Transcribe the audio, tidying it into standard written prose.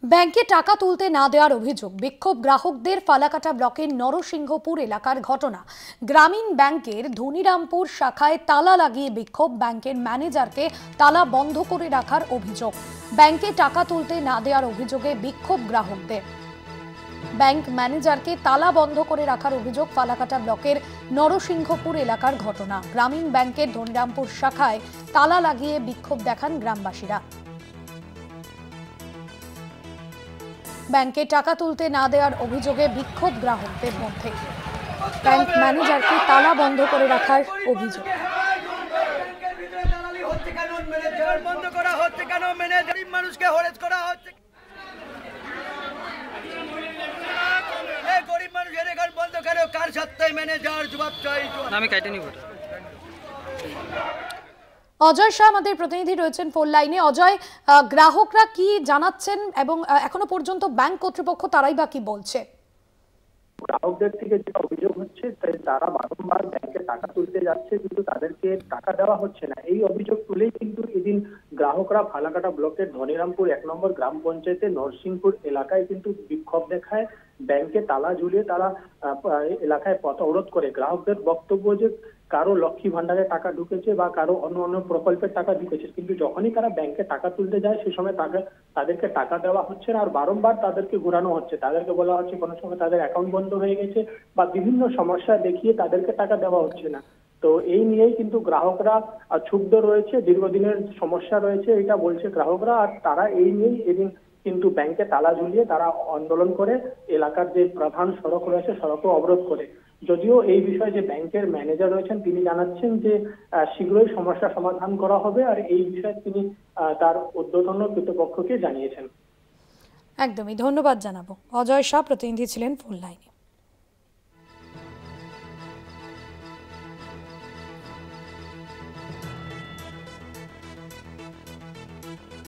ব্যাংকে টাকা তুলতে না দেওয়ার অভিযোগ, বিক্ষোভ গ্রাহকদের। ফালাকাটা ব্লকের নরসিংহপুর এলাকার ঘটনা। গ্রামীণ ব্যাংকের ধনিরামপুর শাখায় তালা লাগিয়ে বিক্ষোভ, ব্যাংকের ম্যানেজারকে তালা বন্ধ করে রাখার অভিযোগ। ব্যাংকে টাকা তুলতে না দেওয়ার অভিযোগে বিক্ষোভ গ্রাহকদের। ব্যাংক ম্যানেজারকে তালা বন্ধ করে রাখার অভিযোগ। ফালাকাটা ব্লকের নরসিংহপুর এলাকার ঘটনা। গ্রামীণ ব্যাংকের ধনিরামপুর শাখায় তালা লাগিয়ে বিক্ষোভ দেখান গ্রামবাসীরা। ব্যাংকে টাকা তুলতে না দেওয়ার অভিযোগে বিক্ষোভ গ্রাহকদের মধ্যে। ব্যাংক ম্যানেজারকে তালা বন্ধ করে রাখার অভিযোগ। অজয় শাহ আমাদের প্রতিনিধি রয়েছেন ফোন লাইনে। অজয়, গ্রাহকরা কি জানাচ্ছেন এবং এখনো পর্যন্ত ব্যাংক কর্তৃপক্ষ তারাই বা কি বলছে? গ্রাহকদের থেকে যে অভিযোগ হচ্ছে তারা বারংবার ব্যাংকে টাকা তুলতে যাচ্ছে কিন্তু তাদেরকে টাকা দেওয়া হচ্ছে না। এই অভিযোগ তুলেই কিন্তু এদিন গ্রাহকরা ফালাকাটা ব্লকের ধনিরামপুর 1 নম্বর গ্রাম পঞ্চায়েতের নরসিংপুর এলাকায় কিন্তু বিক্ষোভ দেখায়। ব্যাংকে তালা ঝুলিয়ে তারা এলাকায় পথ অবরোধ করে। গ্রাহকদের বক্তব্য যে কারো লক্ষ্মী ভান্ডারে টাকা ঢুকেছে বা কারো অন্য অন্য প্রকল্পের টাকা ঢুকেছে, কিন্তু যখনই তারা ব্যাংকে টাকা তুলতে যায় সে সময় তাদেরকে টাকা দেওয়া হচ্ছে না, আর বারংবার তাদেরকে ঘোরানো হচ্ছে। তাদেরকে বলা হচ্ছে কোনো সময় তাদের অ্যাকাউন্ট বন্ধ হয়ে গেছে বা বিভিন্ন সমস্যা দেখিয়ে তাদেরকে টাকা দেওয়া হচ্ছে না। তো এই নিয়েই কিন্তু গ্রাহকরা ক্ষুব্ধ রয়েছে, দীর্ঘদিনের সমস্যা রয়েছে এটা বলছে গ্রাহকরা। আর তারা এই নিয়েই এদিন কিন্তু ব্যাংকে তালা ঝুলিয়ে তারা আন্দোলন করে এলাকার যে প্রধান সড়ক রয়েছে সড়কও অবরোধ করে। যদিও এই বিষয়ে যে ব্যাংকের ম্যানেজার রয়েছেন তিনি জানাচ্ছেন যে শীঘ্রই সমস্যা সমাধান করা হবে, আর এই বিষয়ে তিনি তার ঊর্ধ্বতন কর্তৃপক্ষকে জানিয়েছেন। একদমই ধন্যবাদ জানাবো। অজয় শাহ প্রতিনিধি ছিলেন ফোন লাইনে।